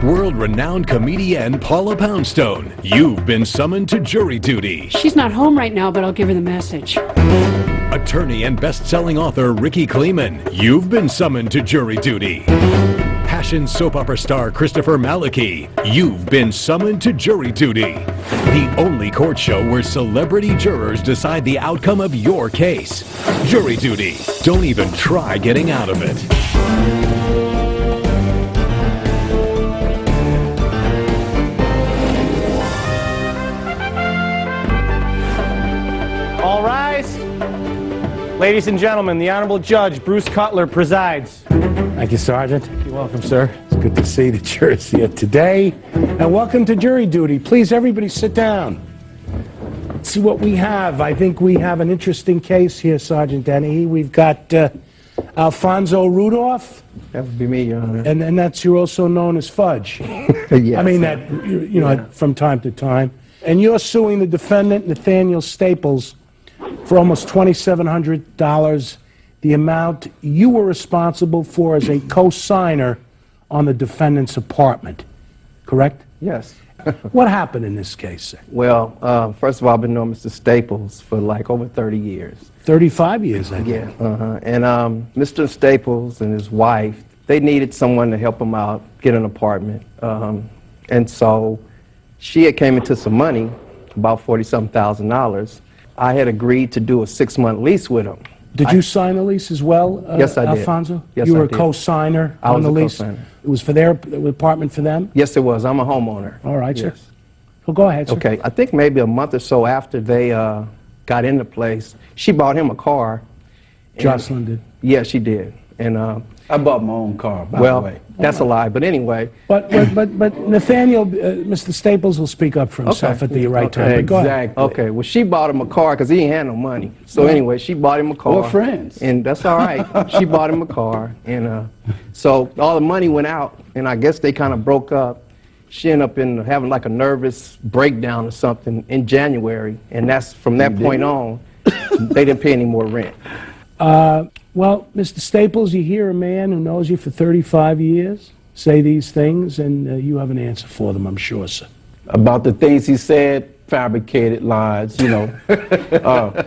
World-renowned comedian Paula Poundstone, you've been summoned to jury duty. She's not home right now, but I'll give her the message. Attorney and best-selling author Rikki Klieman, you've been summoned to jury duty. Passion soap opera star Christopher Maleki, you've been summoned to jury duty. The only court show where celebrity jurors decide the outcome of your case. Jury duty. Don't even try getting out of it. All rise. Ladies and gentlemen, the Honorable Judge Bruce Cutler presides. Thank you, Sergeant. You're welcome, sir. It's good to see the jurors here today. And welcome to jury duty. Please, everybody sit down. Let's see what we have. I think we have an interesting case here, Sergeant Denny. We've got Alphonso Rudolph. That would be me, Your Honor. And that's, you're also known as Fudge. Yes. I mean, that, you know, from time to time. And you're suing the defendant, Nathaniel Staples, for almost $2,700, the amount you were responsible for as a co-signer on the defendant's apartment, correct? Yes. What happened in this case, sir? Well, first of all, I've been knowing Mr. Staples for like over 30 years. 35 years, I think. Yeah. And Mr. Staples and his wife, they needed someone to help them out, get an apartment. And so she had came into some money, about $40-something thousand. I had agreed to do a 6-month lease with him. Did you sign the lease as well, Yes, I did. Alphonso? Yes, you were I a did. co-signer I on was the a lease? co-signer. It was for their apartment for them? Yes, it was. I'm a homeowner. All right, sir. Yes. Well, go ahead, sir. Okay. I think maybe a month or so after they got in the place, she bought him a car. Joycelyn did. Yeah, she did. And I bought my own car, by well, the way. that's a lie. But anyway. But Nathaniel, Mr. Staples will speak up for himself at the right time. But go ahead. Exactly. Okay, well, she bought him a car because he didn't have no money. So anyway, she bought him a car. Or friends. And that's all right. She bought him a car. And so all the money went out, and I guess they kind of broke up. She ended up having like a nervous breakdown or something in January. And that's from that point on, they didn't pay any more rent. Well, Mr. Staples, you hear a man who knows you for 35 years say these things, and you have an answer for them, I'm sure, sir. About the things he said, fabricated lies, you know.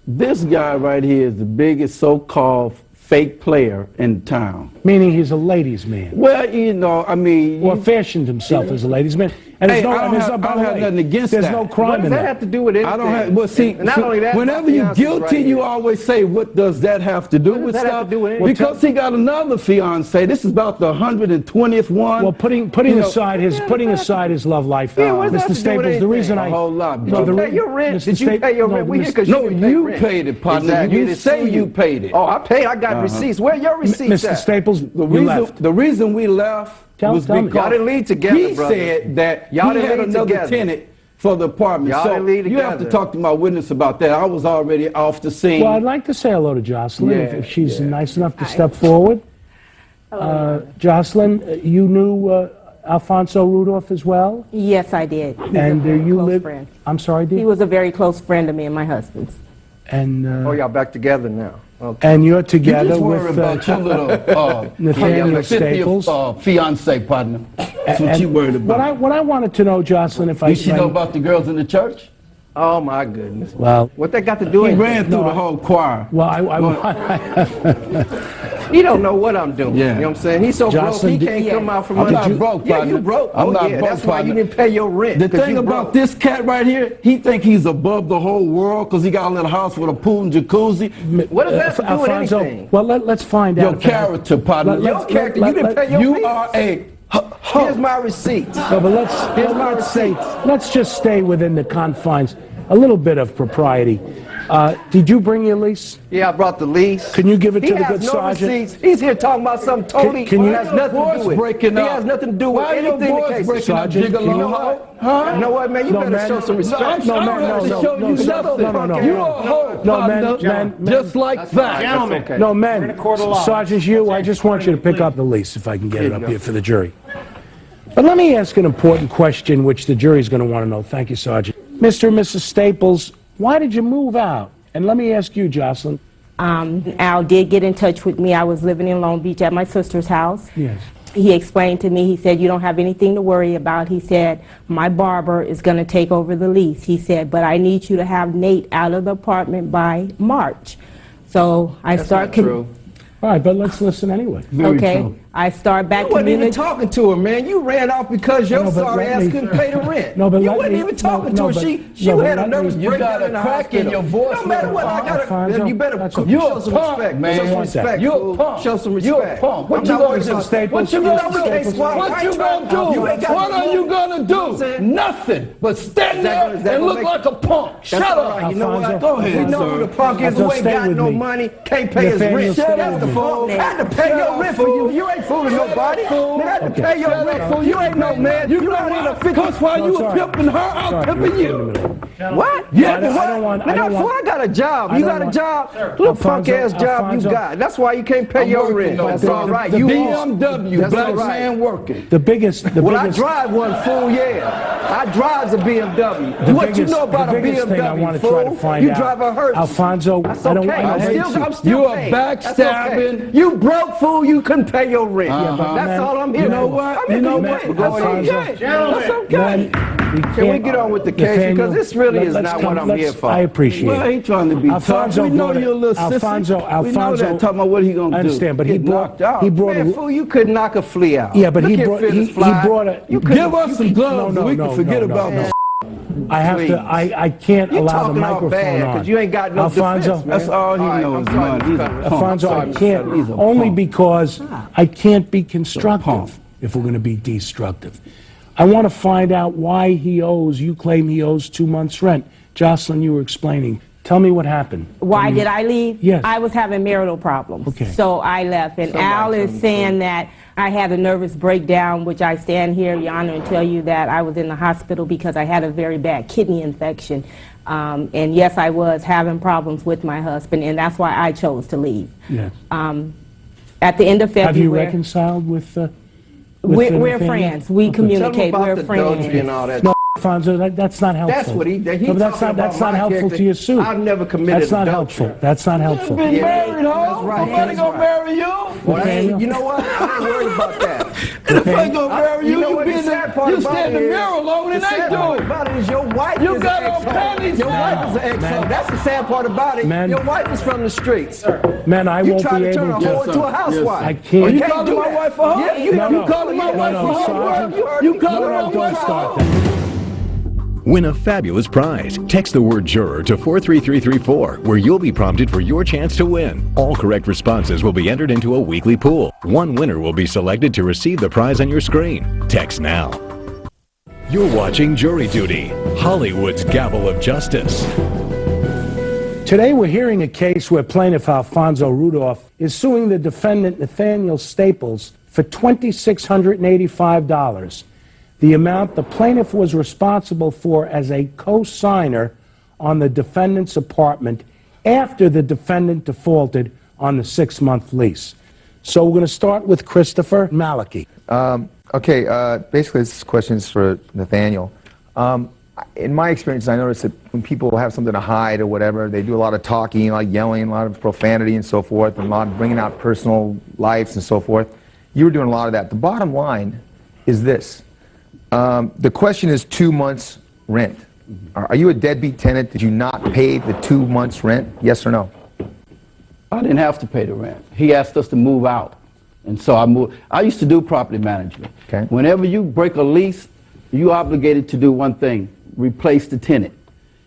This guy right here is the biggest so-called fake player in town. Meaning he's a ladies' man. Well, you know, I mean... Or fashioned himself as a ladies' man. And Hey, there's no, I don't have nothing against there's that. no crime What does in that that. have to do with anything? I don't have, well, see, And not only that, whenever my you're fiance's guilty, right you here. always say, what does that have to do What does with that have stuff? to do with anything? Because he got another fiance. This is about the 120th one. Well, putting You know, aside his love life, Yeah, what does that Mr. have to do with Staples, the reason anything? A whole lot, Did brother. you pay your rent? Mr. Did you pay your rent? We here because No, you didn't pay you rent. paid it, partner. Exactly. You They say sue you paid it. Oh, I paid. I got receipts. Where are your receipts Mr. at? Staples, The you reason, left. the reason we left was tell me. because Y'all didn't leave together, he brother. said that Y'all he didn't had leave another together. tenant for the apartment. Y'all So didn't leave you have to together. talk to my witness about that. I was already off the scene. Well, I'd like to say hello to Joycelyn, Yeah, if she's yeah. nice enough to step forward. Joycelyn, you knew Alphonso Rudolph as well? Yes, I did. He's And a very you close live... friend. I'm sorry, dear? He was a very close friend of me and my husband's. And, Oh, y'all back together now. Okay. and you're you together just worry with... about your little Nathaniel 50th, Staples. fiance partner. That's what and you worried about. What I wanted to know, Joycelyn, if I... Did she know about the girls in the church? Oh, my goodness. Well, What that got to do He with ran through the whole choir. well, He don't know what I'm doing. Yeah. You know what I'm saying? He's so broke, Joycelyn, he did- can't come out from I'm under. not broke, Yeah, partner. you broke. I'm Oh, not yeah, broke, that's why you partner. didn't pay your rent. The 'cause thing you about broke. this cat right here, he think he's above the whole world because he got a little house with a pool and jacuzzi. What does that have to do with Alphonso, anything? well, let's find Your out. character, partner. Let- Your character, you didn't pay your You fees. are a... Here's my receipts. No, but let's just stay within the confines, a little bit of propriety. Did you bring your lease? Yeah, I brought the lease. Can you give it He to the has good no sergeant? receipts. He's here talking about something totally Can you- has Your nothing to voice do with breaking He up. has nothing to do with Why your anything the voice case. breaking up, Sergeant, Gigolo? you know what? Huh? You know what, man? You No, better man. show some respect. No, man, I don't have no, to no, show no, you sir. nothing. No. You're a hoe, No, partner. man. Just like that. Gentlemen. Okay. No, men. We're in a court of law. Sergeant, you, I just want you to pick up the lease, if I can get it up here for the jury. But let me ask an important question, which the jury's going to want to know. Thank you, Sergeant. Mr. and Mrs. Staples, why did you move out? And let me ask you, Joycelyn. Al did get in touch with me. I was living in Long Beach at my sister's house. Yes. He explained to me, he said, you don't have anything to worry about. He said, my barber is going to take over the lease. He said, but I need you to have Nate out of the apartment by March. So I start... True. All right, but let's listen anyway. Very Okay, true. I start back You wasn't even communicating. talking to her, man. You ran off because your No, but sorry let ass me- couldn't pay the rent. No, but you let wasn't me- even talking no, to but- her. She no, but had a let nervous me- breakdown You got a in the crack in hospital. your voice, No matter what, Alphonso, you better that's show okay. some punk, respect. man. Show some One second. respect. You a fool. punk. Show some You a respect. punk. What I'm you not gonna worried do? about that. What you Mr. gonna do? Case, why What you try- gonna do? You ain't got What no are you more. gonna You know what I'm do? saying? Nothing but stand Is that there gonna- is that and gonna look make- like a punk. Shut That's all up. right. You know what? Alphonso, Go ahead, You know sir. who the punk is Alphonso, who ain't stay got with no me. money, can't pay his Nathaniel, rent. stay That's with the me. phone. I had to pay Shut your up, rent for you. fool. You ain't fooling Shut nobody. up, fool. Man, I had to Okay. pay your Shut rent up, for fool. you. Ain't no man. You You know don't need a what? 50. Because while you were sorry. pimping her, I'm Sorry, pimping wait a you. minute. What? Yeah, I don't want- I don't want- I got a job. I You don't got a want- job. Little Alphonso, punk ass job Alphonso. you got. That's why you can't pay I'm your working, rent. though, That's bro. all right. The You BMW, That's black all right. man working. The biggest, Well, I drive one, fool, yeah. I drive a BMW. What you know about a the biggest thing I BMW, want to fool? try to find You out. drive a Hertz. Alphonso, That's I don't okay. want I'm to still You are paying. That's backstabbing. okay. You broke, fool. You couldn't pay your rent. Uh-huh. That's Man, all I'm here You know for. what? I'm You here know for what? rent. That's That's okay. okay. That's okay. Can we get on with the case? Because this really is not what I'm here for. I appreciate Well, it. he trying to be Alphonso tough. We know brought it- you're a little sissy. Alphonso, We know Alphonso- that. Talking about what he gonna do. I understand, but he Get brought knocked out. a Man, fool, you could knock a flea out. Yeah, but Look he at brought Phyllis he Fly. brought a. You couldn't- Give us some gloves and we can forget about no. this. I have Please. to. I can't You allow the talking all microphone bad on. because you ain't got no Alphonso, defense, man. That's all he All right, knows I'm is sorry, money. He's a punk. Alphonso, I Sorry, can't. He's a Only punk. because I can't be punk. constructive if we're going to be destructive. I want to find out why he owes. You claim he owes 2 months' rent. Joycelyn, you were explaining. Tell me what happened. Why did I leave? Yes. I was having marital problems. Okay. So I left. And Al is saying that I had a nervous breakdown, which I stand here, Your Honor, and tell you that I was in the hospital because I had a very bad kidney infection. And yes, I was having problems with my husband, and that's why I chose to leave. Yes. At the end of February. Have you reconciled with? We're Nathaniel? friends. We communicate. Tell him We're about the Doge and friends. all that. No, Alfonso, that's not helpful. That's what he No, but that's talking not about my helpful character. to your suit. I've never committed That's not adultery. helpful. That's not helpful. Been Yeah, married, that's huh? right, Nobody that's gonna right. marry you. Well, Nathaniel? you know what? I ain't worried about that. If I gonna marry you, You know you what be the in the, sad part you about stand in it the is? mirror alone The and they sad part do it. about it is your wife You is got an on ex-hoe. panties Your now. wife is an ex-hoe. Man. That's the sad part about it. Man. Your wife is from the streets. Man, I You won't try be to turn a able hoe to. into a housewife. I can't. You You can't calling do my that. wife a hoe? Yeah, you No, You no. calling my Yeah, wife no, a hoe? Sergeant. You calling No, my don't wife a start hoe? that. Win a fabulous prize. Text the word juror to 43334, where you'll be prompted for your chance to win. All correct responses will be entered into a weekly pool. One winner will be selected to receive the prize on your screen. Text now. You're watching Jury Duty, Hollywood's gavel of justice. Today we're hearing a case where plaintiff Alphonso Rudolph is suing the defendant Nathaniel Staples for $2,685, the amount the plaintiff was responsible for as a co-signer on the defendant's apartment after the defendant defaulted on the 6-month lease. So we're going to start with Christopher Maleki. Okay, basically this question is for Nathaniel. In my experience, I noticed that when people have something to hide or whatever, they do a lot of talking, a lot of yelling, a lot of profanity and so forth, and a lot of bringing out personal lives and so forth. You were doing a lot of that. The bottom line is this. The question is 2 months' rent. Are you a deadbeat tenant? Did you not pay the 2 months' rent? Yes or no? I didn't have to pay the rent. He asked us to move out. And so I moved. I used to do property management. Okay. Whenever you break a lease, you're obligated to do one thing, replace the tenant.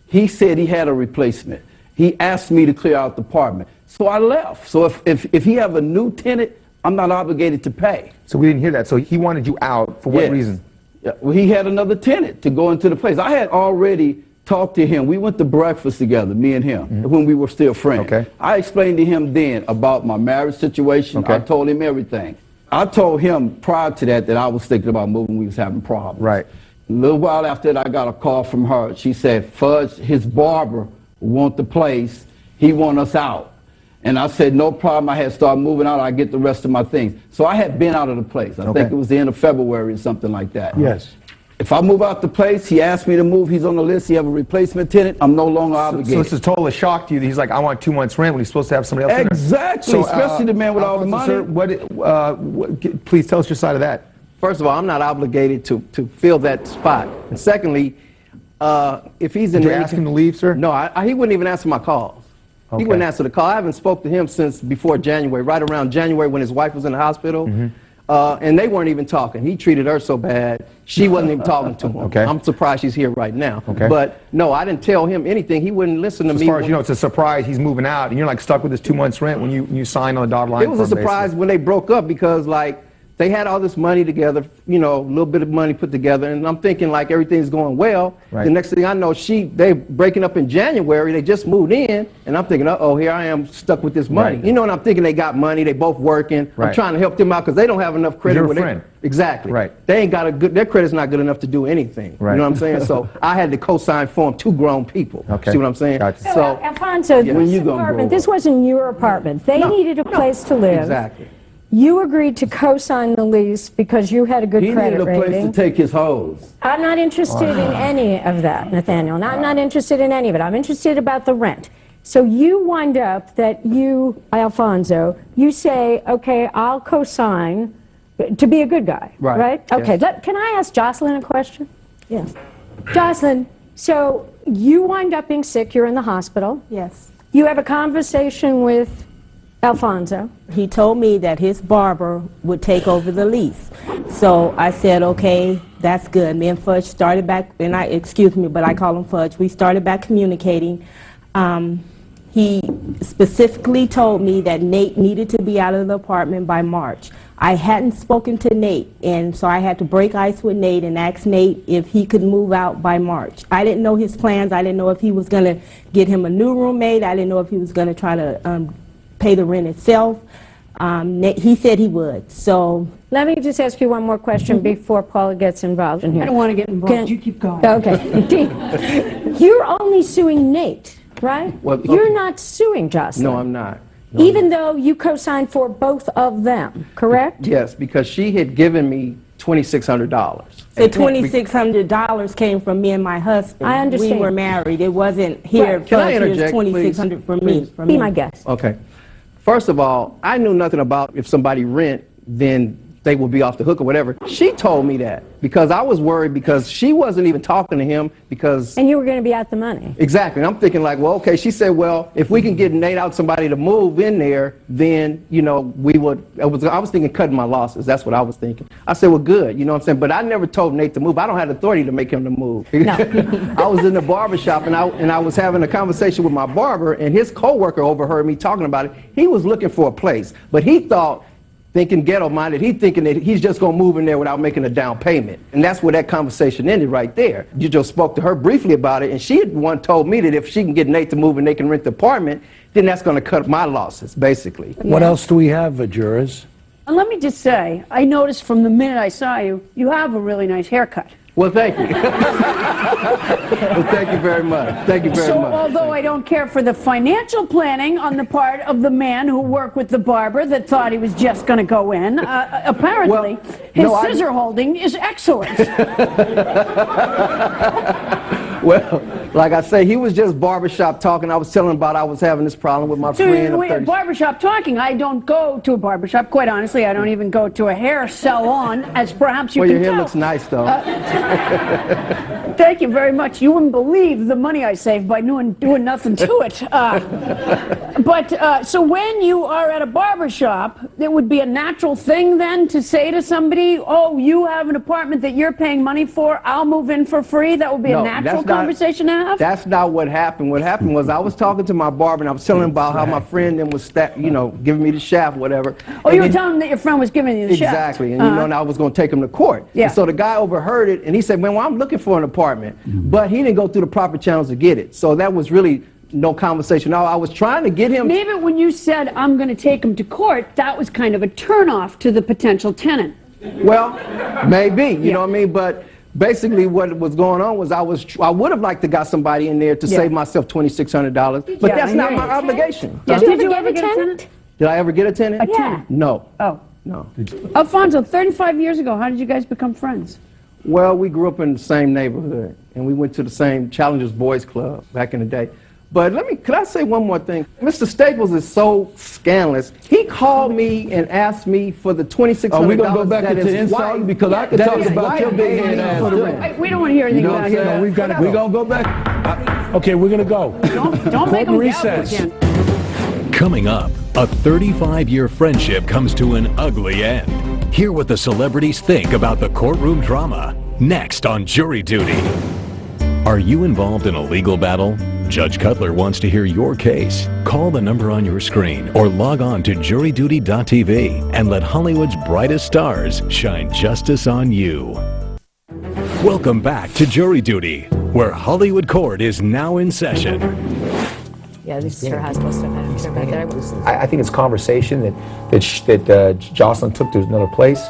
He said he had a replacement. He asked me to clear out the apartment. So I left. So if he have a new tenant, I'm not obligated to pay. So we didn't hear that. So he wanted you out for what Yes. reason? Yeah, well, he had another tenant to go into the place. I had already talked to him. We went to breakfast together, me and him, when we were still friends. Okay. I explained to him then about my marriage situation. Okay. I told him everything. I told him prior to that I was thinking about moving. We was having problems. Right. A little while after that, I got a call from her. She said, Fudge, his barber want the place. He want us out. And I said, no problem. I had started moving out. I get the rest of my things. So I had been out of the place. I Okay. think it was the end of February or something like that. Yes. If I move out the place, he asked me to move, he's on the list, he have a replacement tenant, I'm no longer obligated. So this is total shock to you that he's like, I want 2 months rent when he's supposed to have somebody else in there. Exactly, especially the man with all the money. Sir, please tell us your side of that. First of all, I'm not obligated to fill that spot. And secondly, if he's in Did you ask him to leave, sir? No, he wouldn't even answer my calls. Okay. He wouldn't answer the call. I haven't spoke to him since before January, right around January when his wife was in the hospital. And they weren't even talking. He treated her so bad, she wasn't even talking to him. Okay. I'm surprised she's here right now. Okay. But no, I didn't tell him anything. He wouldn't listen to me. As far as you know, it's a surprise he's moving out, and you're like stuck with this 2 months rent when you sign on the dotted line. It was a surprise when they broke up because, like, they had all this money together, you know, a little bit of money put together, and I'm thinking like everything's going well. Right. The next thing I know, they breaking up in January. They just moved in, and I'm thinking, uh-oh, here I am stuck with this money. Right. You know, and I'm thinking they got money, they both working. Right. I'm trying to help them out because they don't have enough credit. You're a friend. Exactly. Right. They ain't got their credit's not good enough to do anything. Right. You know what I'm saying? So I had to co-sign for them, 2 grown people. Okay. See what I'm saying? Gotcha. So, Alphonso, Yeah. When this you gonna apartment, grow this wasn't your apartment. They needed a place to live. Exactly. You agreed to co-sign the lease because you had a good He credit needed a place rating. to take his hose. I'm not interested in any of that, Nathaniel. And I'm not interested in any of it. I'm interested about the rent. So you wind up that you, Alphonso, you say, okay, I'll co-sign to be a good guy, right? Okay, Yes. can I ask Joycelyn a question? Yes. Joycelyn, so you wind up being sick, you're in the hospital. Yes. You have a conversation with Alphonso. He told me that his barber would take over the lease. So I said, okay, that's good. Me and Fudge started back, and excuse me, but I call him Fudge. We started back communicating. He specifically told me that Nate needed to be out of the apartment by March. I hadn't spoken to Nate, and so I had to break ice with Nate and ask Nate if he could move out by March. I didn't know his plans. I didn't know if he was going to get him a new roommate. I didn't know if he was going to try to pay the rent itself. He said he would. So let me just ask you one more question before Paula gets involved in here. I don't want to get involved. You keep going. Okay. You're only suing Nate, right? Well, You're not suing Joycelyn. No, I'm not. No, Even though you co-signed for both of them, correct? Yes, because she had given me $2,600. the $2,600 came from me and my husband. I understand. We were married. It wasn't here. Can I Fudge, here's interject, $2,600 for me. please? Be my guest. Okay. First of all, I knew nothing about if somebody rent, then they will be off the hook or whatever. She told me that because I was worried because she wasn't even talking to him because... And you were going to be out the money. Exactly. And I'm thinking like, well, okay. She said, well, if we can get Nate out somebody to move in there, then, you know, we would... I was thinking cutting my losses. That's what I was thinking. I said, well, good. You know what I'm saying? But I never told Nate to move. I don't have authority to make him to move. No. I was in the barbershop and I was having a conversation with my barber, and his coworker overheard me talking about it. He was looking for a place, but he thought, thinking ghetto-minded, he thinking that he's just going to move in there without making a down payment. And that's where that conversation ended right there. You just spoke to her briefly about it, and she had one told me that if she can get Nate to move and they can rent the apartment, then that's going to cut my losses, basically. What else do we have, jurors? And let me just say, I noticed from the minute I saw you, you have a really nice haircut. Well, thank you. Well, thank you very much. Thank you very So much. although I don't care for the financial planning on the part of the man who worked with the barber that thought he was just going to go in, apparently his scissor holding is excellent. Well, like I say, he was just barbershop talking. I was telling him about I was having this problem with my friend. We had barbershop talking. I don't go to a barbershop, quite honestly. I don't even go to a hair salon, as perhaps you can tell. Well, your hair looks nice, though. Thank you very much. You wouldn't believe the money I saved by doing nothing to it. So when you are at a barbershop, it would be a natural thing then to say to somebody, oh, you have an apartment that you're paying money for, I'll move in for free. That would be a natural conversation to have? That's not what happened. What happened was I was talking to my barber, and I was telling him about how my friend then was, giving me the shaft, whatever. Oh, you were telling him that your friend was giving you the shaft? Exactly. And, and I was going to take him to court. Yeah. And so the guy overheard it, and he said, man, well, I'm looking for an apartment. But he didn't go through the proper channels to get it. So that was really no conversation. No, I was trying to get him... Maybe when you said, I'm going to take him to court, that was kind of a turnoff to the potential tenant. Well, maybe, you know what I mean? But basically what was going on was I would have liked to got somebody in there to save myself $2,600, but that's not my obligation. Did you ever get a tenant? Did I ever get a tenant? Yeah. No. Oh. No. Alphonso, 35 years ago, how did you guys become friends? Well, we grew up in the same neighborhood, and we went to the same Challengers Boys Club back in the day. But could I say one more thing? Mr. Staples is so scandalous. He called me and asked me for the $2,600. Are we going to go back that into his insult? wife- Because I could that talk his about wife your big paid head me ass for the too. rent. We don't want to hear anything You know what about I'm saying? him. We've got to We going to go back? Okay, we're going to go. Don't make Court him recess. gavel again. Coming up, a 35-year friendship comes to an ugly end. Hear what the celebrities think about the courtroom drama. Next on Jury Duty. Are you involved in a legal battle? Judge Cutler wants to hear your case. Call the number on your screen or log on to juryduty.tv and let Hollywood's brightest stars shine justice on you. Welcome back to Jury Duty, where Hollywood Court is now in session. Yeah, this is her hospital stuff. I don't care about that. I think it's conversation that Joycelyn took to another place,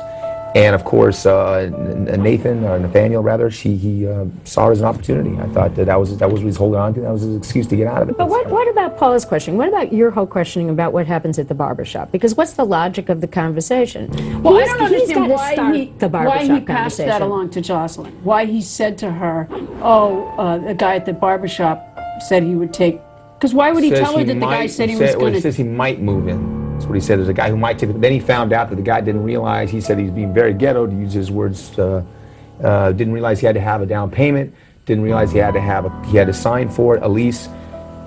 and of course Nathaniel rather, he saw it as an opportunity. I thought that was what he was holding on to. That was his excuse to get out of it. But what about Paula's questioning? What about your whole questioning about what happens at the barbershop? Because what's the logic of the conversation? Well, I He's- don't he's understand gotta why start he, the why barbershop he passed that conversation. along to Joycelyn. Why he said to her, oh, the guy at the barbershop said he would take... Because why would he tell her that the guy said he was going He says he might move in. That's what he said. There's a guy who might take it. But then he found out that the guy didn't realize. He said he's being very ghetto, to use his words. Didn't realize he had to have a down payment. Didn't realize he had to sign for it, a lease.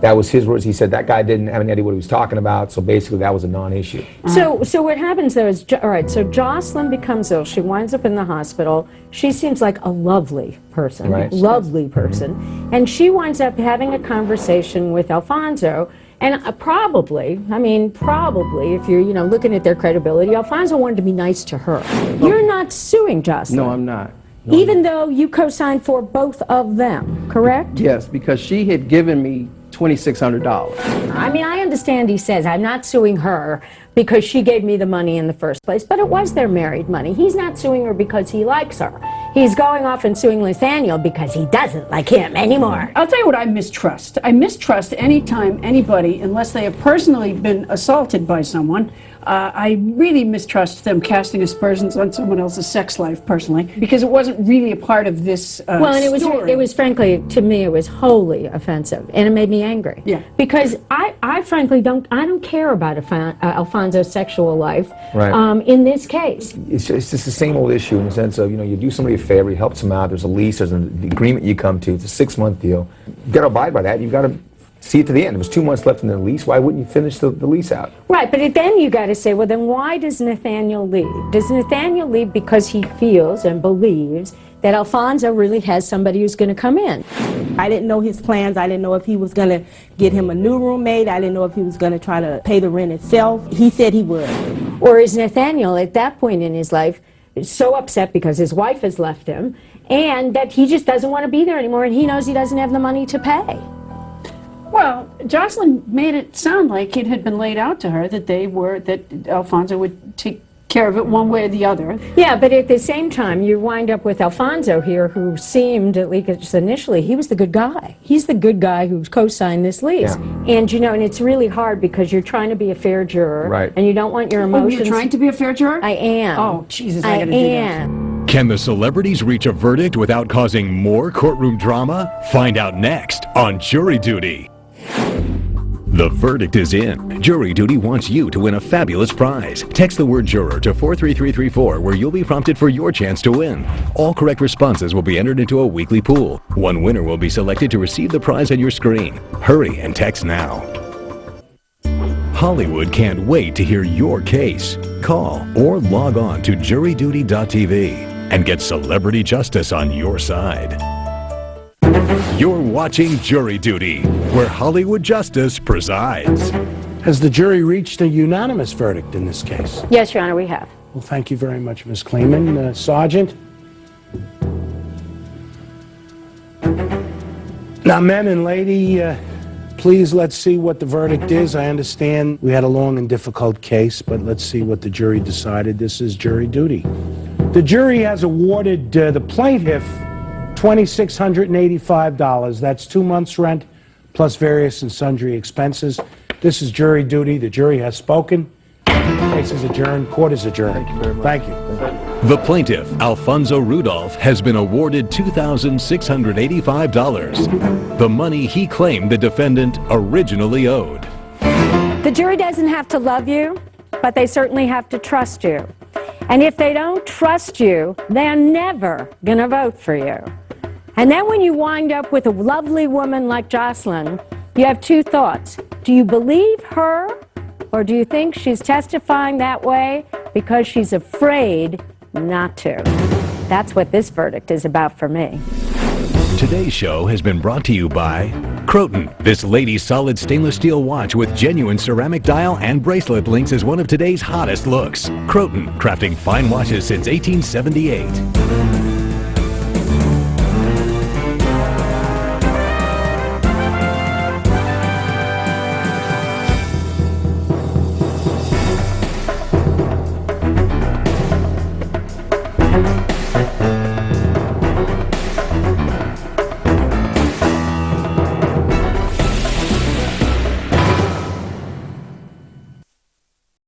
That was his words. He said that guy didn't have any idea what he was talking about. So basically, that was a non-issue. So what happens though is, all right, so Joycelyn becomes ill. She winds up in the hospital. She seems like a lovely person, Right. lovely person. And she winds up having a conversation with Alphonso. And probably, if you're, looking at their credibility, Alphonso wanted to be nice to her. You're not suing Joycelyn. No, I'm not. Even though you co-signed for both of them, correct? Yes, because she had given me $2,600. I understand he says, I'm not suing her because she gave me the money in the first place, but it was their married money. He's not suing her because he likes her. He's going off and suing Nathaniel because he doesn't like him anymore. I'll tell you what I mistrust. I mistrust anytime anybody, unless they have personally been assaulted by someone, I really mistrust them casting aspersions on someone else's sex life, personally, because it wasn't really a part of this Well, and story. it was frankly, to me, it was wholly offensive, and it made me angry. Yeah. Because I frankly don't care about Alphonso's sexual life. Right. In this case. It's just the same old issue in the sense of, you do somebody a favor, you help them out, there's a lease, there's an agreement you come to, it's a 6-month deal. You've got to abide by that. You've got to see it to the end. There was 2 months left in the lease. Why wouldn't you finish the lease out? Right, but then you got to say, well, then why does Nathaniel leave? Does Nathaniel leave because he feels and believes that Alphonso really has somebody who's going to come in? I didn't know his plans. I didn't know if he was going to get him a new roommate. I didn't know if he was going to try to pay the rent itself. He said he would. Or is Nathaniel, at that point in his life, so upset because his wife has left him and that he just doesn't want to be there anymore and he knows he doesn't have the money to pay? Well, Joycelyn made it sound like it had been laid out to her that Alphonso would take care of it one way or the other. Yeah, but at the same time, you wind up with Alphonso here, who seemed, at least initially, he was the good guy. He's the good guy who co-signed this lease. Yeah. And, and it's really hard because you're trying to be a fair juror. Right. And you don't want your Oh, emotions... you're trying to be a fair juror? I am. Oh, Jesus, I I gotta do that. am. Can the celebrities reach a verdict without causing more courtroom drama? Find out next on Jury Duty. The verdict is in. Jury Duty wants you to win a fabulous prize. Text the word juror to 43334 where you'll be prompted for your chance to win. All correct responses will be entered into a weekly pool. One winner will be selected to receive the prize on your screen. Hurry and text now. Hollywood can't wait to hear your case. Call or log on to juryduty.tv and get celebrity justice on your side. You're watching Jury Duty, where Hollywood justice presides. Has the jury reached a unanimous verdict in this case? Yes, Your Honor, we have. Well, thank you very much, Ms. Klieman. Sergeant? Now, men and lady, please let's see what the verdict is. I understand we had a long and difficult case, but let's see what the jury decided. This is Jury Duty. The jury has awarded the plaintiff $2,685. That's 2 months' rent plus various and sundry expenses. This is Jury Duty. The jury has spoken. Case is adjourned. Court is adjourned. Thank you very much. Thank you. The plaintiff, Alphonso Rudolph, has been awarded $2,685, the money he claimed the defendant originally owed. The jury doesn't have to love you, but they certainly have to trust you. And if they don't trust you, they're never going to vote for you. And then when you wind up with a lovely woman like Joycelyn, you have two thoughts. Do you believe her, or do you think she's testifying that way because she's afraid not to? That's what this verdict is about for me. Today's show has been brought to you by Croton. This lady's solid stainless steel watch with genuine ceramic dial and bracelet links is one of today's hottest looks. Croton, crafting fine watches since 1878.